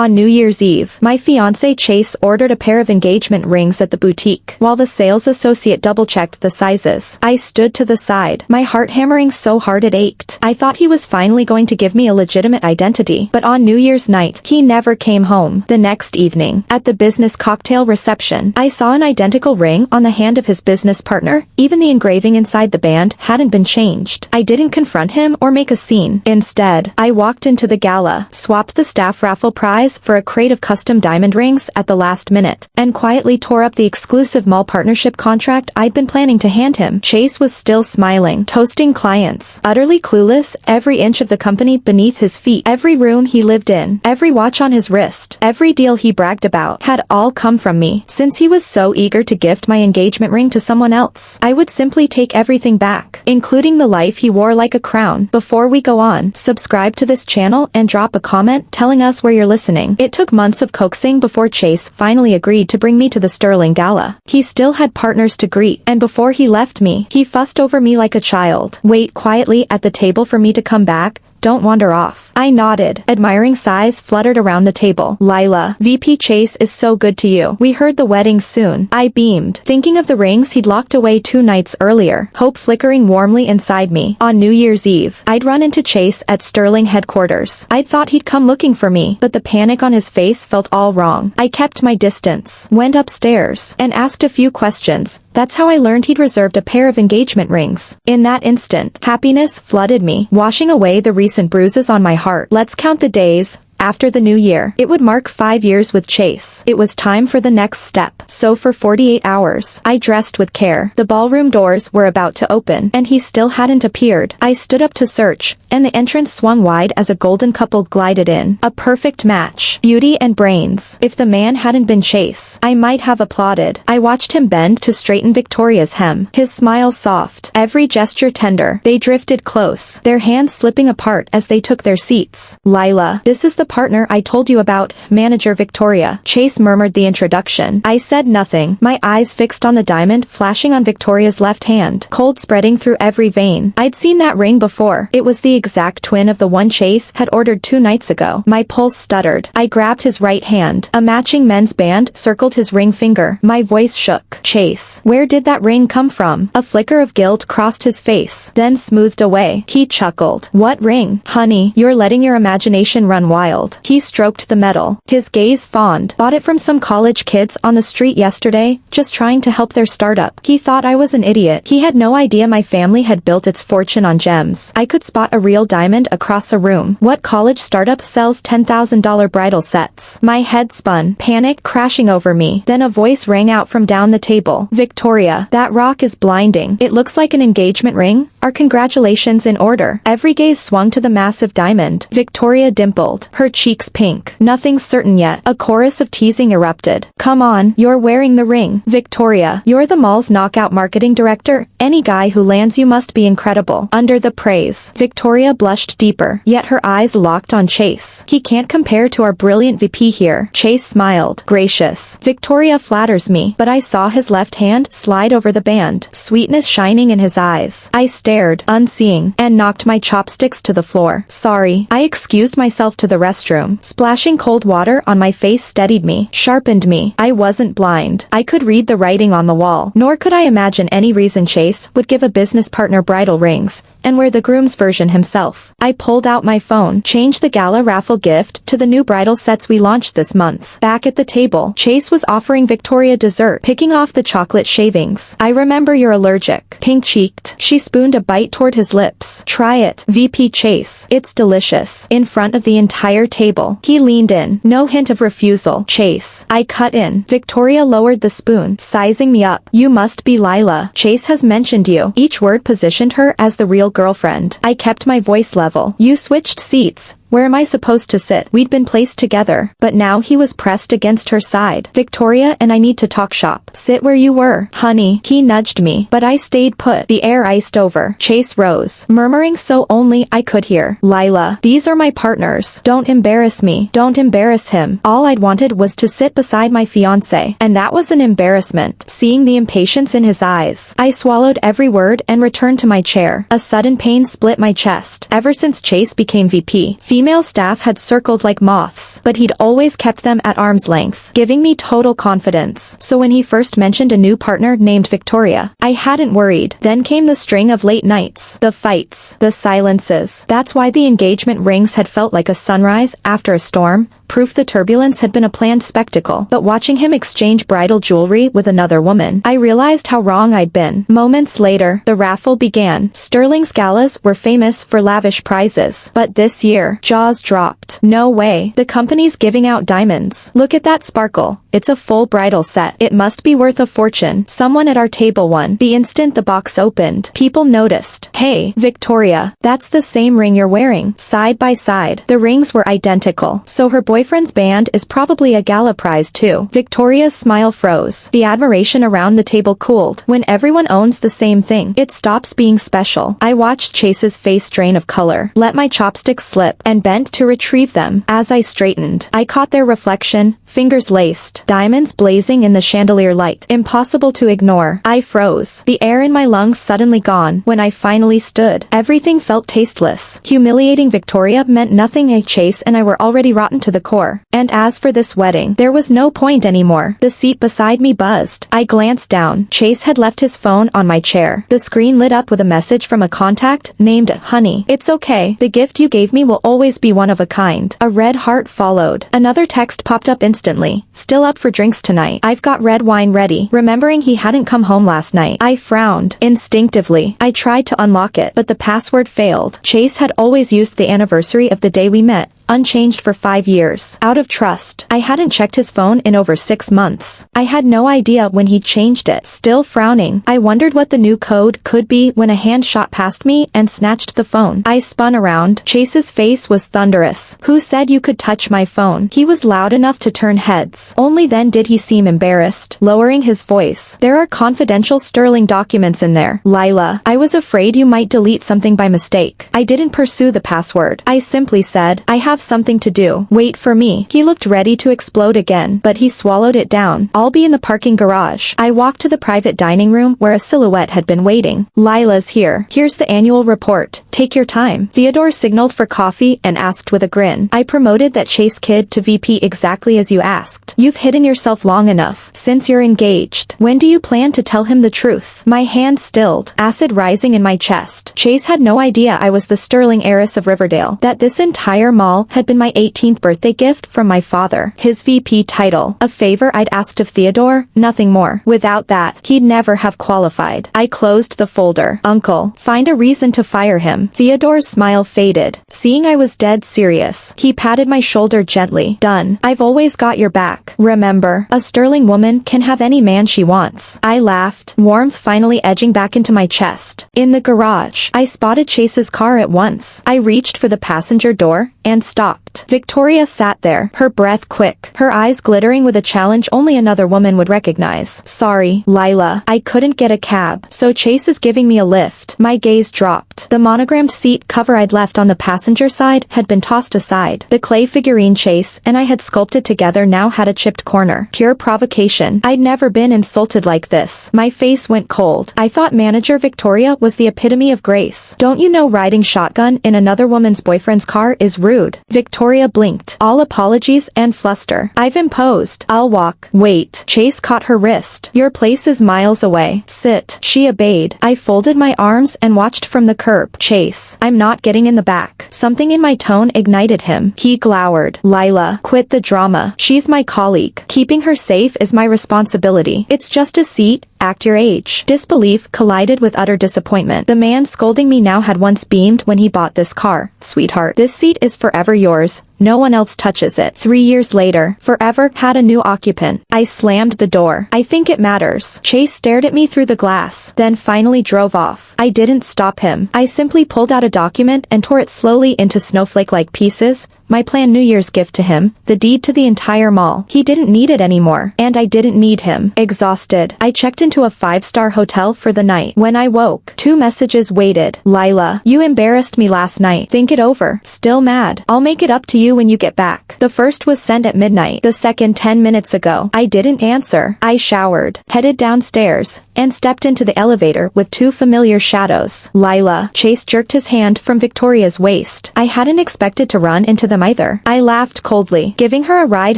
On New Year's Eve, my fiancé Chase ordered a pair of engagement rings at the boutique. While the sales associate double-checked the sizes, I stood to the side, my heart hammering so hard it ached. I thought he was finally going to give me a legitimate identity, but on New Year's night, he never came home. The next evening, at the business cocktail reception, I saw an identical ring on the hand of his business partner. Even the engraving inside the band hadn't been changed. I didn't confront him or make a scene. Instead, I walked into the gala, swapped the staff raffle prize for a crate of custom diamond rings at the last minute, and quietly tore up the exclusive mall partnership contract I'd been planning to hand him. Chase was still smiling, toasting clients, utterly clueless, every inch of the company beneath his feet, every room he lived in, every watch on his wrist, every deal he bragged about, had all come from me. Since he was so eager to gift my engagement ring to someone else, I would simply take everything back, including the life he wore like a crown. Before we go on, subscribe to this channel and drop a comment telling us where you're listening. It took months of coaxing before Chase finally agreed to bring me to the Sterling Gala. He still had partners to greet, and before he left me, he fussed over me like a child. Wait quietly at the table for me to come back. Don't wander off. I nodded. Admiring sighs fluttered around the table. Lila, VP Chase is so good to you. We heard the wedding soon. I beamed, thinking of the rings he'd locked away 2 nights earlier, hope flickering warmly inside me. On New Year's Eve, I'd run into Chase at Sterling headquarters. I'd thought he'd come looking for me, but the panic on his face felt all wrong. I kept my distance, went upstairs, and asked a few questions. That's how I learned he'd reserved a pair of engagement rings. In that instant, happiness flooded me, washing away the recent bruises on my heart. Let's count the days. After the new year, it would mark 5 years with Chase. It was time for the next step. So for 48 hours, I dressed with care. The ballroom doors were about to open, and he still hadn't appeared. I stood up to search, and the entrance swung wide as a golden couple glided in. A perfect match. Beauty and brains. If the man hadn't been Chase, I might have applauded. I watched him bend to straighten Victoria's hem, his smile soft, every gesture tender. They drifted close, their hands slipping apart as they took their seats. Lila, this is the partner I told you about, Manager Victoria. Chase murmured the introduction. I said nothing, my eyes fixed on the diamond flashing on Victoria's left hand, cold spreading through every vein. I'd seen that ring before. It was the exact twin of the one Chase had ordered 2 nights ago. My pulse stuttered. I grabbed his right hand. A matching men's band circled his ring finger. My voice shook. Chase, where did that ring come from? A flicker of guilt crossed his face, then smoothed away. He chuckled. What ring? Honey, you're letting your imagination run wild. He stroked the metal, his gaze fond. Bought it from some college kids on the street yesterday, just trying to help their startup. He thought I was an idiot. He had no idea my family had built its fortune on gems. I could spot a real diamond across a room. What college startup sells $10,000 bridal sets? My head spun, panic crashing over me. Then a voice rang out from down the table. Victoria, that rock is blinding. It looks like an engagement ring. Our congratulations in order. Every gaze swung to the massive diamond. Victoria dimpled, her cheeks pink. Nothing certain yet. A chorus of teasing erupted. Come on, you're wearing the ring. Victoria, you're the mall's knockout marketing director. Any guy who lands you must be incredible. Under the praise, Victoria blushed deeper, yet her eyes locked on Chase. He can't compare to our brilliant VP here. Chase smiled. Gracious. Victoria flatters me, but I saw his left hand slide over the band, sweetness shining in his eyes. I stared, unseeing, and knocked my chopsticks to the floor. Sorry. I excused myself to the restroom. Splashing cold water on my face steadied me, sharpened me. I wasn't blind. I could read the writing on the wall. Nor could I imagine any reason Chase would give a business partner bridal rings, and wear the groom's version himself. I pulled out my phone, changed the gala raffle gift to the new bridal sets we launched this month. Back at the table, Chase was offering Victoria dessert, picking off the chocolate shavings. I remember you're allergic. Pink-cheeked, she spooned a bite toward his lips. Try it, VP Chase. It's delicious. In front of the entire table, he leaned in, no hint of refusal. Chase. I cut in. Victoria lowered the spoon, sizing me up. You must be Lila. Chase has mentioned you. Each word positioned her as the real girlfriend. I kept my voice level. You switched seats. Where am I supposed to sit? We'd been placed together, but now he was pressed against her side. Victoria and I need to talk shop. Sit where you were, honey. He nudged me, but I stayed put. The air iced over. Chase rose, murmuring so only I could hear. Lila, these are my partners. Don't embarrass me. Don't embarrass him. All I'd wanted was to sit beside my fiancé, and that was an embarrassment. Seeing the impatience in his eyes, I swallowed every word and returned to my chair. A sudden pain split my chest. Ever since Chase became VP, female Female staff had circled like moths, but he'd always kept them at arm's length, giving me total confidence. So when he first mentioned a new partner named Victoria, I hadn't worried. Then came the string of late nights, the fights, the silences. That's why the engagement rings had felt like a sunrise after a storm, proof the turbulence had been a planned spectacle. But watching him exchange bridal jewelry with another woman, I realized how wrong I'd been. Moments later, the raffle began. Sterling's galas were famous for lavish prizes, but this year, jaws dropped. No way. The company's giving out diamonds. Look at that sparkle. It's a full bridal set. It must be worth a fortune. Someone at our table won. The instant the box opened, people noticed. Hey, Victoria, that's the same ring you're wearing. Side by side. The rings were identical. So her boyfriend's band is probably a gala prize too. Victoria's smile froze. The admiration around the table cooled. When everyone owns the same thing, it stops being special. I watched Chase's face drain of color, let my chopsticks slip, and bent to retrieve them. As I straightened, I caught their reflection, fingers laced, diamonds blazing in the chandelier light. Impossible to ignore. I froze. The air in my lungs suddenly gone. When I finally stood, everything felt tasteless. Humiliating Victoria meant nothing. Chase and I were already rotten to the core. And as for this wedding, there was no point anymore. The seat beside me buzzed. I glanced down. Chase had left his phone on my chair. The screen lit up with a message from a contact named Honey. It's okay. The gift you gave me will always be one of a kind. A red heart followed. Another text popped up instantly. Still up for drinks tonight. I've got red wine ready. Remembering he hadn't come home last night, I frowned. Instinctively, I tried to unlock it, but the password failed. Chase had always used the anniversary of the day we met, unchanged for 5 years. Out of trust, I hadn't checked his phone in over 6 months. I had no idea when he'd changed it. Still frowning, I wondered what the new code could be when a hand shot past me and snatched the phone. I spun around. Chase's face was thunderous. Who said you could touch my phone? He was loud enough to turn heads. Only then did he seem embarrassed, lowering his voice. There are confidential Sterling documents in there. Lila, I was afraid you might delete something by mistake. I didn't pursue the password. I simply said, I have something to do. Wait for me. He looked ready to explode again, but he swallowed it down. I'll be in the parking garage. I walked to the private dining room where a silhouette had been waiting. Lila's here. Here's the annual report. Take your time. Theodore signaled for coffee and asked with a grin. I promoted that Chase kid to VP exactly as you asked. You've hidden yourself long enough. Since you're engaged, when do you plan to tell him the truth? My hand stilled, acid rising in my chest. Chase had no idea I was the Sterling heiress of Riverdale, that this entire mall had been my 18th birthday gift from my father. His VP title, a favor I'd asked of Theodore, nothing more. Without that, he'd never have qualified. I closed the folder. Uncle, find a reason to fire him. Theodore's smile faded. Seeing I was dead serious, he patted my shoulder gently. Done. I've always got your back. Remember, a Sterling woman can have any man she wants. I laughed, warmth finally edging back into my chest. In the garage, I spotted Chase's car at once. I reached for the passenger door and stopped. Victoria sat there, her breath quick, her eyes glittering with a challenge only another woman would recognize. Sorry, Lila, I couldn't get a cab, so Chase is giving me a lift. My gaze dropped. The monogrammed seat cover I'd left on the passenger side had been tossed aside. The clay figurine Chase and I had sculpted together now had a chipped corner. Pure provocation. I'd never been insulted like this. My face went cold. I thought manager Victoria was the epitome of grace. Don't you know riding shotgun in another woman's boyfriend's car is rude? Victoria blinked. All apologies and fluster. I've imposed. I'll walk. Wait. Chase caught her wrist. Your place is miles away. Sit. She obeyed. I folded my arms and watched from the curb. Chase, I'm not getting in the back. Something in my tone ignited him. He glowered. Lila, quit the drama. She's my colleague. Keeping her safe is my responsibility. It's just a seat. Act your age. Disbelief collided with utter disappointment. The man scolding me now had once beamed when he bought this car. Sweetheart, this seat is forever yours. No one else touches it. 3 years later, Forever had a new occupant. I slammed the door. I think it matters. Chase stared at me through the glass, then finally drove off. I didn't stop him. I simply pulled out a document and tore it slowly into snowflake-like pieces. My planned New Year's gift to him, the deed to the entire mall. He didn't need it anymore, and I didn't need him. Exhausted, I checked into a 5-star hotel for the night. When I woke, 2 messages waited. Lila, you embarrassed me last night. Think it over. Still mad. I'll make it up to you you when you get back. The first was sent at midnight. The second 10 minutes ago. I didn't answer. I showered, headed downstairs, and stepped into the elevator with two familiar shadows. Lila. Chase jerked his hand from Victoria's waist. I hadn't expected to run into them either. I laughed coldly, giving her a ride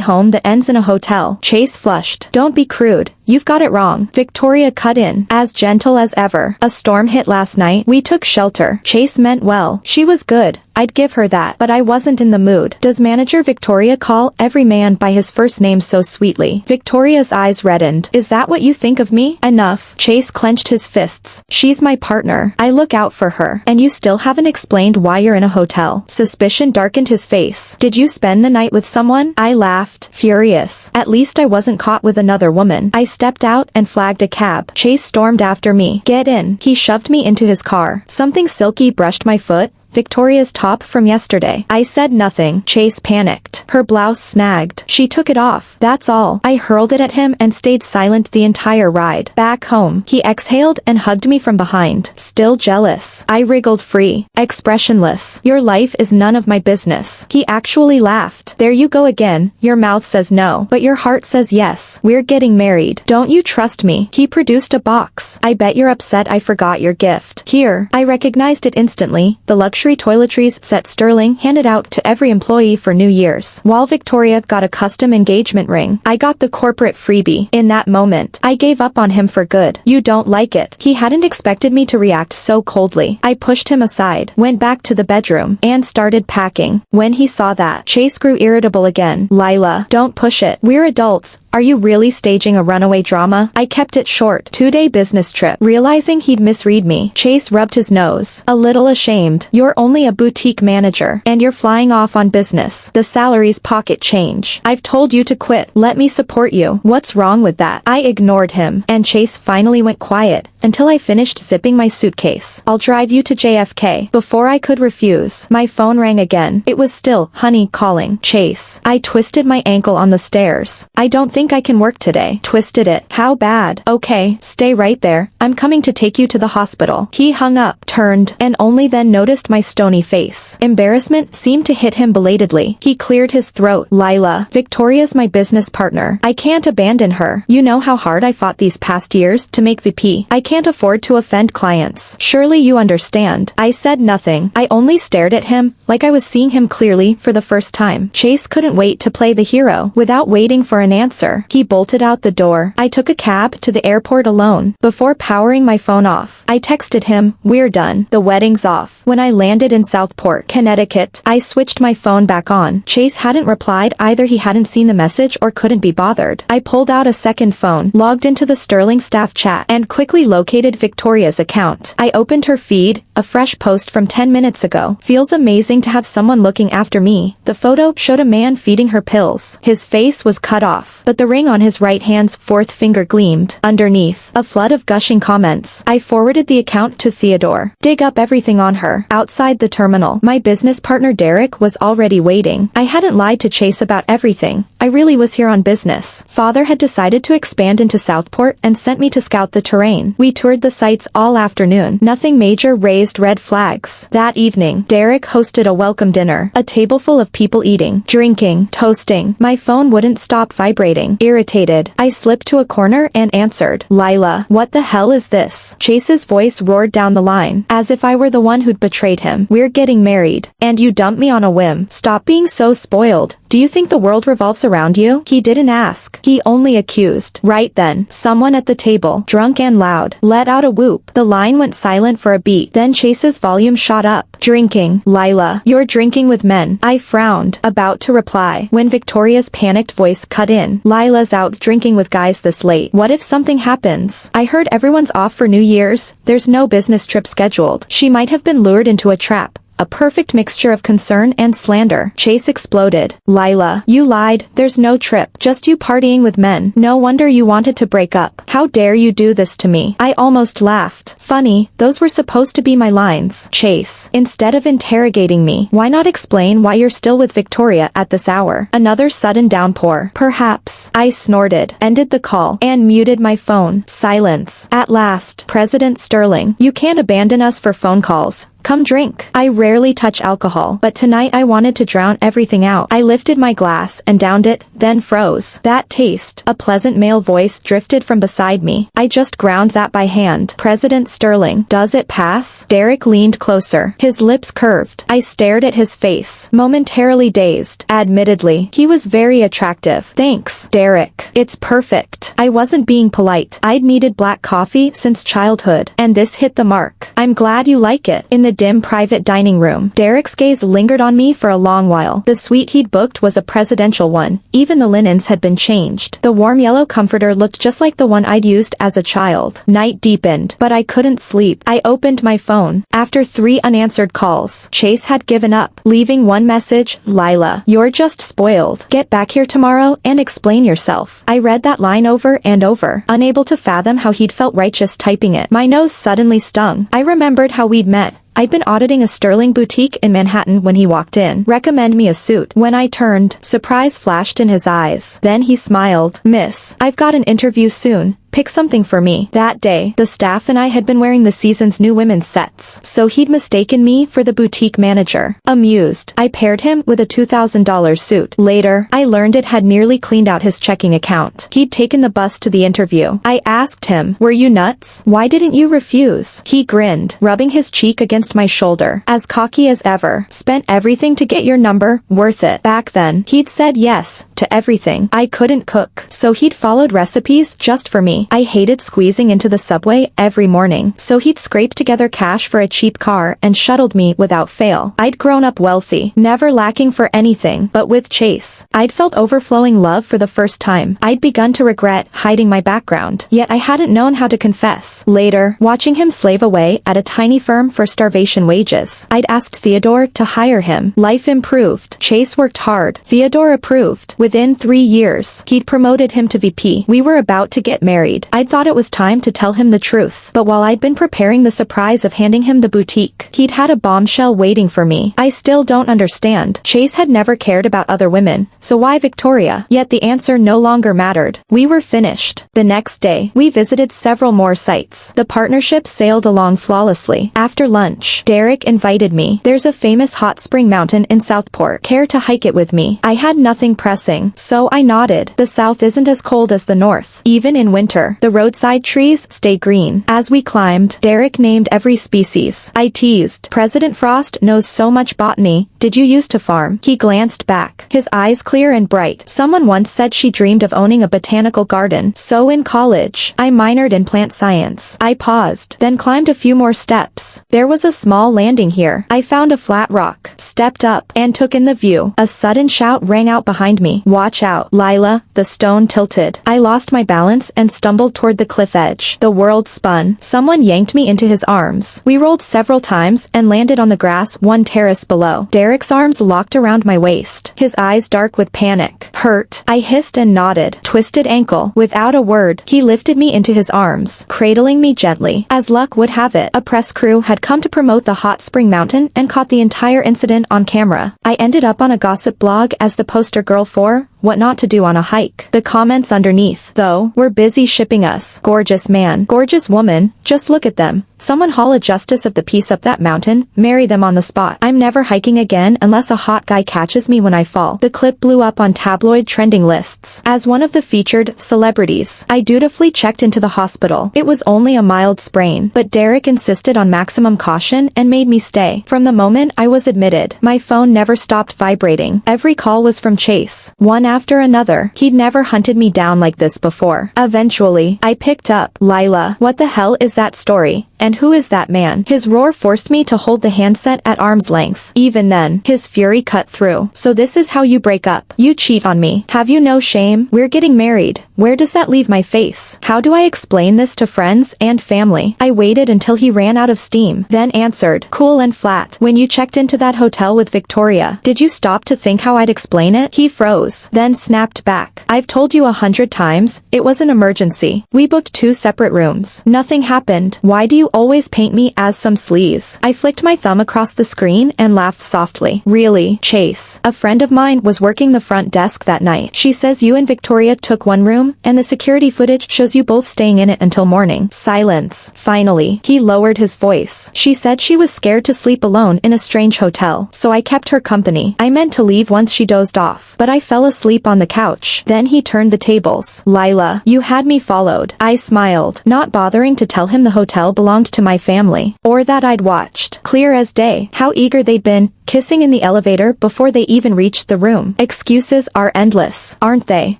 home that ends in a hotel. Chase flushed. Don't be crude. You've got it wrong. Victoria cut in, as gentle as ever. A storm hit last night. We took shelter. Chase meant well. She was good. I'd give her that, but I wasn't in the mood. Does manager Victoria call every man by his first name so sweetly? Victoria's eyes reddened. Is that what you think of me? Enough. Chase clenched his fists. She's my partner. I look out for her. And you still haven't explained why you're in a hotel. Suspicion darkened his face. Did you spend the night with someone? I laughed, furious. At least I wasn't caught with another woman. I stepped out and flagged a cab. Chase stormed after me. Get in. He shoved me into his car. Something silky brushed my foot. Victoria's top from yesterday. I said nothing. Chase panicked. Her blouse snagged. She took it off. That's all. I hurled it at him and stayed silent the entire ride. Back home, he exhaled and hugged me from behind. Still jealous. I wriggled free. Expressionless. Your life is none of my business. He actually laughed. There you go again. Your mouth says no, but your heart says yes. We're getting married. Don't you trust me? He produced a box. I bet you're upset I forgot your gift. Here. I recognized it instantly. The luxury toiletries set Sterling handed out to every employee for New Year's. While Victoria got a custom engagement ring, I got the corporate freebie. In that moment, I gave up on him for good. You don't like it. He hadn't expected me to react so coldly. I pushed him aside, went back to the bedroom, and started packing. When he saw that, Chase grew irritable again. Lila, don't push it. We're adults. Are you really staging a runaway drama? I kept it short. 2-day business trip. Realizing he'd misread me, Chase rubbed his nose. A little ashamed. You're only a boutique manager, and you're flying off on business. The salary's pocket change. I've told you to quit. Let me support you. What's wrong with that? I ignored him, and Chase finally went quiet, until I finished zipping my suitcase. I'll drive you to JFK. Before I could refuse, my phone rang again. It was still Honey calling. Chase. I twisted my ankle on the stairs. I don't think I can work today. Twisted it. How bad? Okay, stay right there. I'm coming to take you to the hospital. He hung up, turned, and only then noticed my stony face. Embarrassment seemed to hit him belatedly. He cleared his throat. Lila. Victoria's my business partner. I can't abandon her. You know how hard I fought these past years to make VP. I can't afford to offend clients. Surely you understand. I said nothing. I only stared at him, like I was seeing him clearly for the first time. Chase couldn't wait to play the hero. Without waiting for an answer, he bolted out the door. I took a cab to the airport alone. Before powering my phone off, I texted him, we're done. The wedding's off. When I landed in Southport, Connecticut, I switched my phone back on. Chase hadn't replied. Either he hadn't seen the message or couldn't be bothered. I pulled out a second phone, logged into the Sterling staff chat, and quickly located Victoria's account. I opened her feed, a fresh post from 10 minutes ago. Feels amazing to have someone looking after me. The photo showed a man feeding her pills. His face was cut off, but the ring on his right hand's fourth finger gleamed. Underneath, a flood of gushing comments. I forwarded the account to Theodore. Dig up everything on her. Outside the terminal, my business partner Derek was already waiting. I hadn't lied to Chase about everything. I really was here on business. Father had decided to expand into Southport and sent me to scout the terrain. We toured the sites all afternoon. Nothing major raised red flags. That evening, Derek hosted a welcome dinner. A table full of people eating, drinking, toasting. My phone wouldn't stop vibrating. Irritated, I slipped to a corner and answered. Lila, what the hell is this? Chase's voice roared down the line, as if I were the one who'd betrayed him. We're getting married, and you dumped me on a whim. Stop being so spoiled. Do you think the world revolves around you? He didn't ask. He only accused. Right then, someone at the table, drunk and loud, let out a whoop. The line went silent for a beat. Then Chase's volume shot up. Drinking. Lila, you're drinking with men. I frowned, about to reply, when Victoria's panicked voice cut in. Lila's out drinking with guys this late. What if something happens? I heard everyone's off for New Year's. There's no business trip scheduled. She might have been lured into a trap. A perfect mixture of concern and slander. Chase exploded. Lila, you lied. There's no trip. Just you partying with men. No wonder you wanted to break up. How dare you do this to me? I almost laughed. Funny, those were supposed to be my lines. Chase, instead of interrogating me, why not explain why you're still with Victoria at this hour? Another sudden downpour. Perhaps. I snorted, ended the call, and muted my phone. Silence. At last, President Sterling, you can't abandon us for phone calls. Come drink. I rarely touch alcohol, but tonight I wanted to drown everything out. I lifted my glass and downed it, then froze. That taste. A pleasant male voice drifted from beside me. I just ground that by hand. President Sterling. Does it pass? Derek leaned closer. His lips curved. I stared at his face, momentarily dazed. Admittedly, he was very attractive. Thanks, Derek. It's perfect. I wasn't being polite. I'd needed black coffee since childhood, and this hit the mark. I'm glad you like it. In the dim private dining room, Derek's gaze lingered on me for a long while. The suite he'd booked was a presidential one. Even the linens had been changed. The warm yellow comforter looked just like the one I'd used as a child. Night deepened, but I couldn't sleep. I opened my phone. After 3 unanswered calls, Chase had given up, leaving one message: Lila, you're just spoiled. Get back here tomorrow and explain yourself. I read that line over and over, unable to fathom how he'd felt righteous typing it. My nose suddenly stung. I remembered how we'd met. I'd been auditing a sterling boutique in Manhattan when he walked in. Recommend me a suit. When I turned, surprise flashed in his eyes. Then he smiled. Miss, I've got an interview soon. Pick something for me. That day, the staff and I had been wearing the season's new women's sets, so he'd mistaken me for the boutique manager. Amused, I paired him with a $2,000 suit. Later, I learned it had nearly cleaned out his checking account. He'd taken the bus to the interview. I asked him, were you nuts? Why didn't you refuse? He grinned, rubbing his cheek against my shoulder. As cocky as ever. Spent everything to get your number. Worth it. Back then, he'd said yes to everything. I couldn't cook, so he'd followed recipes just for me. I hated squeezing into the subway every morning, so he'd scrape together cash for a cheap car and shuttled me without fail. I'd grown up wealthy, never lacking for anything, but with Chase, I'd felt overflowing love for the first time. I'd begun to regret hiding my background, yet I hadn't known how to confess. Later, watching him slave away at a tiny firm for starvation wages, I'd asked Theodore to hire him. Life improved. Chase worked hard. Theodore approved. Within 3 years, he'd promoted him to VP. We were about to get married. I'd thought it was time to tell him the truth, but while I'd been preparing the surprise of handing him the boutique, he'd had a bombshell waiting for me. I still don't understand. Chase had never cared about other women, so why Victoria? Yet the answer no longer mattered. We were finished. The next day, we visited several more sites. The partnership sailed along flawlessly. After lunch, Derek invited me. There's a famous hot spring mountain in Southport. Care to hike it with me? I had nothing pressing, so I nodded. The South isn't as cold as the North. Even in winter, the roadside trees stay green. As we climbed, Derek named every species. I teased, President Frost knows so much botany. Did you used to farm? He glanced back, his eyes clear and bright. Someone once said she dreamed of owning a botanical garden. So in college, I minored in plant science. I paused, then climbed a few more steps. There was a small landing here. I found a flat rock, stepped up, and took in the view. A sudden shout rang out behind me. Watch out, Lila. The stone tilted. I lost my balance and stumbled toward the cliff edge. The world spun. Someone yanked me into his arms. We rolled several times and landed on the grass one terrace below. Derek's arms locked around my waist, his eyes dark with panic. Hurt? I hissed and nodded. Twisted ankle. Without a word, he lifted me into his arms, cradling me gently. As luck would have it, a press crew had come to promote the hot spring mountain and caught the entire incident on camera. I ended up on a gossip blog as the poster girl for what not to do on a hike. The comments underneath, though, were busy shipping us. Gorgeous man, gorgeous woman, just look at them. Someone haul a justice of the peace up that mountain, marry them on the spot. I'm never hiking again unless a hot guy catches me when I fall. The clip blew up on tabloid trending lists as one of the featured celebrities. I dutifully checked into the hospital. It was only a mild sprain, but Derek insisted on maximum caution and made me stay. From the moment I was admitted, my phone never stopped vibrating. Every call was from Chase, one after another. He'd never hunted me down like this before. Eventually, I picked up. Lila, what the hell is that story? And who is that man? His roar forced me to hold the handset at arm's length. Even then, his fury cut through. So this is how you break up. You cheat on me. Have you no shame? We're getting married. Where does that leave my face? How do I explain this to friends and family? I waited until he ran out of steam, then answered, cool and flat. When you checked into that hotel with Victoria, did you stop to think how I'd explain it? He froze, then snapped back. I've told you 100 times, it was an emergency. We booked 2 separate rooms. Nothing happened. Why do you always paint me as some sleaze? I flicked my thumb across the screen and laughed softly. Really, Chase. A friend of mine was working the front desk that night. She says you and Victoria took one room, and the security footage shows you both staying in it until morning. Silence. Finally, he lowered his voice. She said she was scared to sleep alone in a strange hotel, so I kept her company. I meant to leave once she dozed off, but I fell asleep on the couch. Then he turned the tables. Lila, you had me followed. I smiled, not bothering to tell him the hotel belonged to my family, or that I'd watched, clear as day, how eager they'd been, kissing in the elevator before they even reached the room. Excuses are endless, aren't they?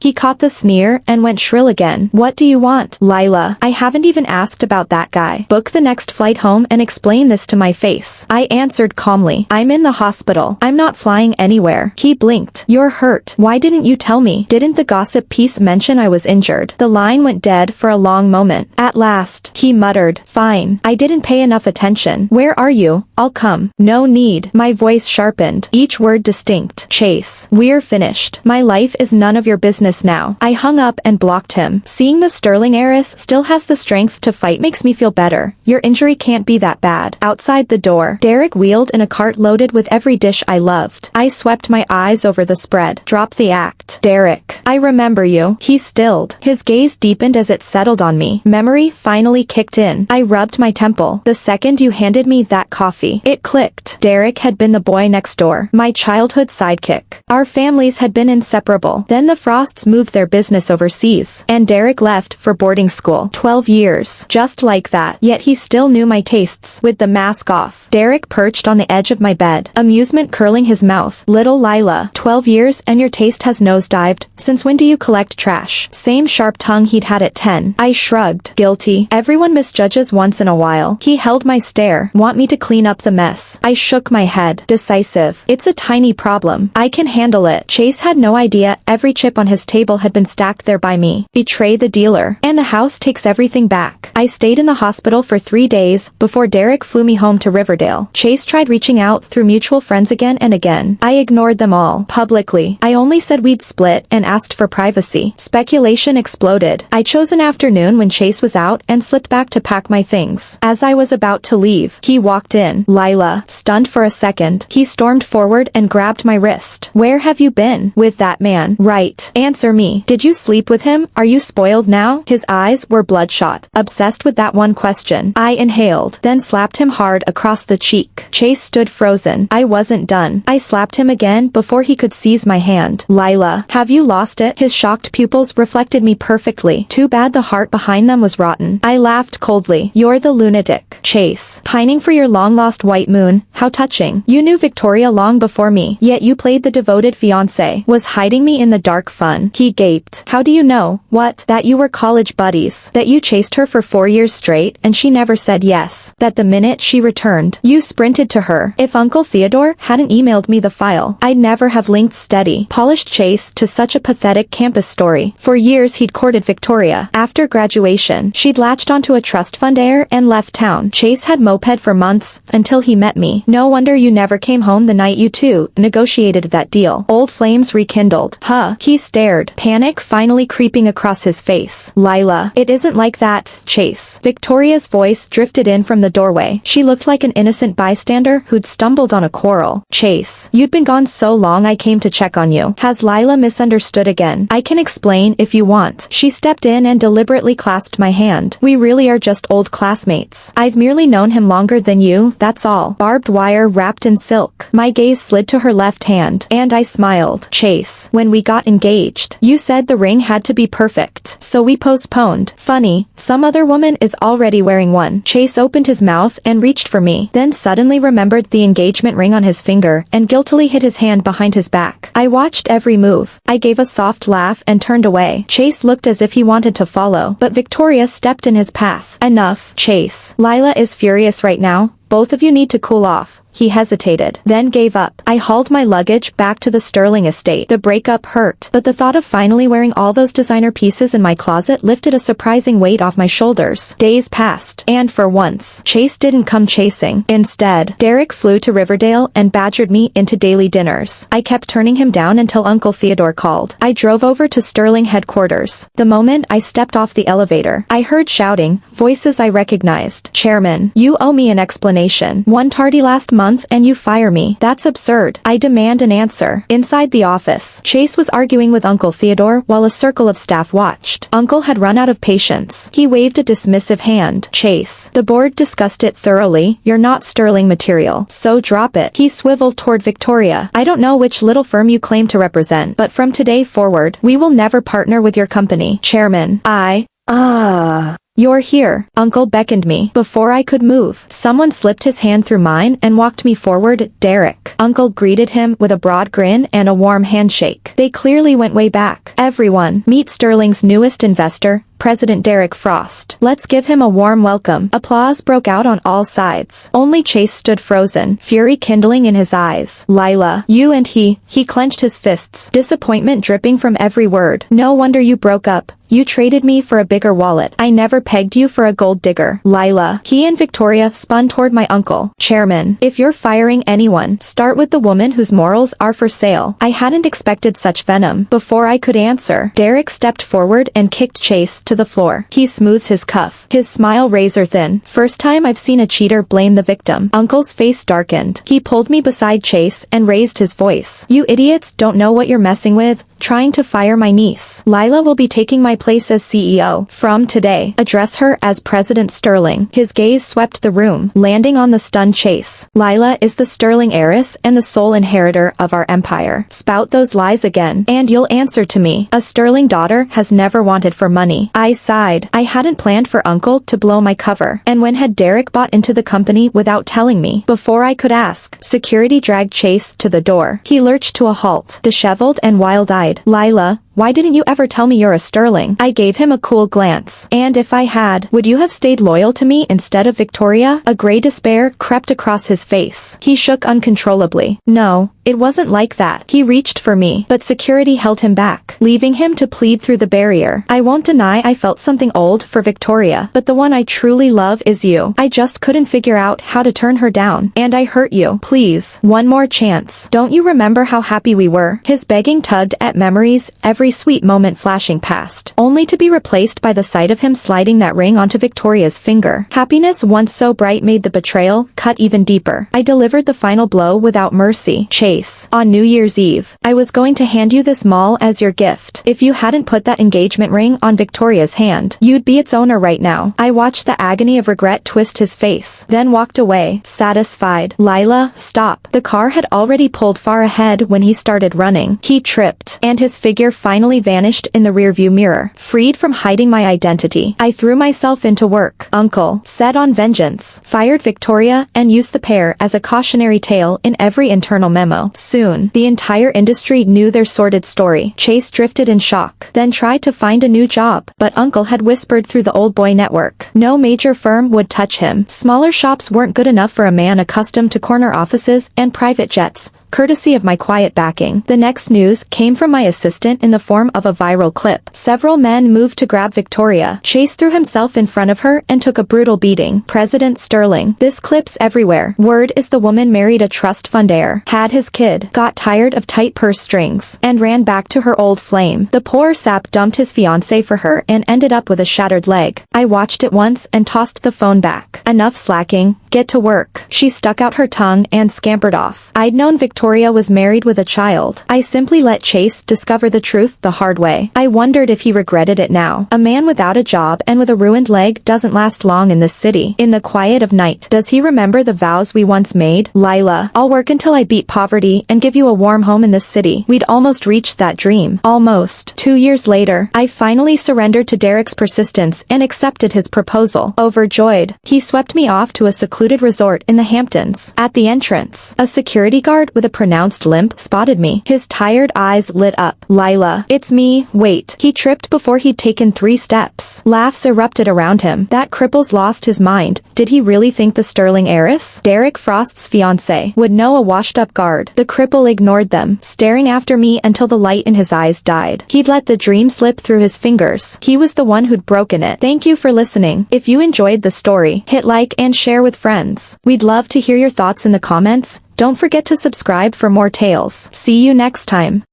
He caught the sneer and went shrill again. What do you want? Lila, I haven't even asked about that guy. Book the next flight home and explain this to my face. I answered calmly. I'm in the hospital. I'm not flying anywhere. He blinked. You're hurt. Why didn't you tell me? Didn't the gossip piece mention I was injured? The line went dead for a long moment. At last, he muttered, fine. I didn't pay enough attention. Where are you? I'll come. No need. My voice sharpened, each word distinct. Chase, we're finished. My life is none of your business now. I hung up and blocked him. Seeing the sterling heiress still has the strength to fight makes me feel better. Your injury can't be that bad. Outside the door, Derek wheeled in a cart loaded with every dish I loved. I swept my eyes over the spread. Drop the act. Derek, I remember you. He stilled. His gaze deepened as it settled on me. Memory finally kicked in. I rubbed my temple. The second you handed me that coffee, it clicked. Derek had been the boy next door, my childhood sidekick. Our families had been inseparable. Then the Frosts moved their business overseas, and Derek left for boarding school. 12 years. Just like that. Yet he still knew my tastes. With the mask off, Derek perched on the edge of my bed, amusement curling his mouth. Little Lila, 12 years and your taste has nosedived. Since when do you collect trash? Same sharp tongue he'd had at 10. I shrugged. Guilty. Everyone misjudges once in a while. He held my stare. Want me to clean up the mess? I shook my head. Decisive. It's a tiny problem. I can handle it. Chase had no idea every chip on his table had been stacked there by me. Betray the dealer, and the house takes everything back. I stayed in the hospital for 3 days before Derek flew me home to Riverdale. Chase tried reaching out through mutual friends again and again. I ignored them all. Publicly, I only said we'd split and asked for privacy. Speculation exploded. I chose an afternoon when Chase was out and slipped back to pack my things. As I was about to leave, he walked in. Lila, stunned for a second, he stormed forward and grabbed my wrist. Where have you been? With that man. Right. Answer me. Did you sleep with him? Are you spoiled now? His eyes were bloodshot, obsessed with that one question. I inhaled, then slapped him hard across the cheek. Chase stood frozen. I wasn't done. I slapped him again before he could seize my hand. Lila, have you lost it? His shocked pupils reflected me perfectly. Too bad the heart behind them was rotten. I laughed coldly. You're the lunatic. Chase, pining for your long-lost white moon. How touching. You knew Victoria long before me, yet you played the devoted fiancé. Was hiding me in the dark fun. He gaped. How do you know? What? That you were college buddies. That you chased her for 4 years straight and she never said yes. That the minute she returned, you sprinted to her. If Uncle Theodore hadn't emailed me the file, I'd never have linked steady, polished Chase to such a pathetic campus story. For years he'd courted Victoria. After graduation, she'd latched onto a trust fund heir and left town. Chase had moped for months until he met me. No wonder you never came home the night you two negotiated that deal. Old flames rekindled. Huh. He stared, panic finally creeping across his face. Lila, it isn't like that, Chase. Victoria's voice drifted in from the doorway. She looked like an innocent bystander who'd stumbled on a quarrel. Chase, you'd been gone so long I came to check on you. Has Lila misunderstood again? I can explain if you want. She stepped in and deliberately clasped my hand. We really are just old classmates. I've merely known him longer than you, that's all. Barbed wire wrapped in silk. My gaze slid to her left hand, and I smiled. Chase, when we got engaged, you said the ring had to be perfect, so we postponed. Funny, some other woman is already wearing one. Chase opened his mouth and reached for me, then suddenly remembered the engagement ring on his finger and guiltily hid his hand behind his back. I watched every move. I gave a soft laugh and turned away. Chase looked as if he wanted to follow, but Victoria stepped in his path. Enough, Chase. Lila is furious right now. Both of you need to cool off. He hesitated, then gave up. I hauled my luggage back to the Sterling estate. The breakup hurt, but the thought of finally wearing all those designer pieces in my closet lifted a surprising weight off my shoulders. Days passed, and for once, Chase didn't come chasing. Instead, Derek flew to Riverdale and badgered me into daily dinners. I kept turning him down until Uncle Theodore called. I drove over to Sterling headquarters. The moment I stepped off the elevator, I heard shouting, voices I recognized. Chairman, you owe me an explanation. One tardy last month and you fire me. That's absurd. I demand an answer. Inside the office, Chase was arguing with Uncle Theodore while a circle of staff watched. Uncle had run out of patience. He waved a dismissive hand. Chase, the board discussed it thoroughly. You're not Sterling material, so drop it. He swiveled toward Victoria. I don't know which little firm you claim to represent, but from today forward, we will never partner with your company. Chairman, You're here. Uncle beckoned me. Before I could move, someone slipped his hand through mine and walked me forward. Derek. Uncle greeted him with a broad grin and a warm handshake. They clearly went way back. Everyone, meet Sterling's newest investor, President Derek Frost. Let's give him a warm welcome. Applause broke out on all sides. Only Chase stood frozen, fury kindling in his eyes. Lila, you and he clenched his fists, disappointment dripping from every word. No wonder you broke up. You traded me for a bigger wallet. I never pegged you for a gold digger. Lila. He and Victoria spun toward my uncle. Chairman, if you're firing anyone, start with the woman whose morals are for sale. I hadn't expected such venom. Before I could answer, Derek stepped forward and kicked Chase to the floor. He smoothed his cuff, his smile razor thin. First time I've seen a cheater blame the victim. Uncle's face darkened. He pulled me beside Chase and raised his voice. You idiots don't know what you're messing with, trying to fire my niece. Lila will be taking my place as CEO. From today, address her as President Sterling. His gaze swept the room, landing on the stunned Chase. Lila is the Sterling heiress and the sole inheritor of our empire. Spout those lies again, and you'll answer to me. A Sterling daughter has never wanted for money. I sighed. I hadn't planned for Uncle to blow my cover. And when had Derek bought into the company without telling me? Before I could ask, security dragged Chase to the door. He lurched to a halt, disheveled and wild-eyed. Lila, why didn't you ever tell me you're a Sterling? I gave him a cool glance. And if I had, would you have stayed loyal to me instead of Victoria? A gray despair crept across his face. He shook uncontrollably. No, it wasn't like that. He reached for me, but security held him back, leaving him to plead through the barrier. I won't deny I felt something old for Victoria, but the one I truly love is you. I just couldn't figure out how to turn her down. And I hurt you. Please, one more chance. Don't you remember how happy we were? His begging tugged at memories, every sweet moment flashing past, only to be replaced by the sight of him sliding that ring onto Victoria's finger. Happiness once so bright made the betrayal cut even deeper. I delivered the final blow without mercy. Chase, on New Year's Eve, I was going to hand you this mall as your gift. If you hadn't put that engagement ring on Victoria's hand, you'd be its owner right now. I watched the agony of regret twist his face, then walked away, satisfied. Lila, stop. The car had already pulled far ahead when he started running. He tripped, and his figure finally vanished in the rearview mirror. Freed from hiding my identity, I threw myself into work. Uncle, set on vengeance, fired Victoria, and used the pair as a cautionary tale in every internal memo. Soon, the entire industry knew their sordid story. Chase drifted in shock, then tried to find a new job, but Uncle had whispered through the old boy network. No major firm would touch him. Smaller shops weren't good enough for a man accustomed to corner offices and private jets. Courtesy of my quiet backing, the next news came from my assistant in the form of a viral clip. Several men moved to grab Victoria. Chase threw himself in front of her and took a brutal beating. President Sterling. This clip's everywhere. Word is the woman married a trust fund heir, had his kid, got tired of tight purse strings, and ran back to her old flame. The poor sap dumped his fiancé for her and ended up with a shattered leg. I watched it once and tossed the phone back. Enough slacking. Get to work. She stuck out her tongue and scampered off. I'd known Victoria was married with a child. I simply let Chase discover the truth the hard way. I wondered if he regretted it now. A man without a job and with a ruined leg doesn't last long in this city. In the quiet of night, does he remember the vows we once made? Lila, I'll work until I beat poverty and give you a warm home in this city. We'd almost reached that dream. Almost. 2 years later, I finally surrendered to Derek's persistence and accepted his proposal. Overjoyed, he swept me off to a secluded resort in the Hamptons. At the entrance, a security guard with with a pronounced limp spotted me. His tired eyes lit up. Lila. It's me. Wait. He tripped before he'd taken 3 steps. Laughs erupted around him. That cripple's lost his mind. Did he really think the sterling heiress, Derek Frost's fiancé, would know a washed-up guard? The cripple ignored them, staring after me until the light in his eyes died. He'd let the dream slip through his fingers. He was the one who'd broken it. Thank you for listening. If you enjoyed the story, hit like and share with friends. We'd love to hear your thoughts in the comments. Don't forget to subscribe for more tales. See you next time.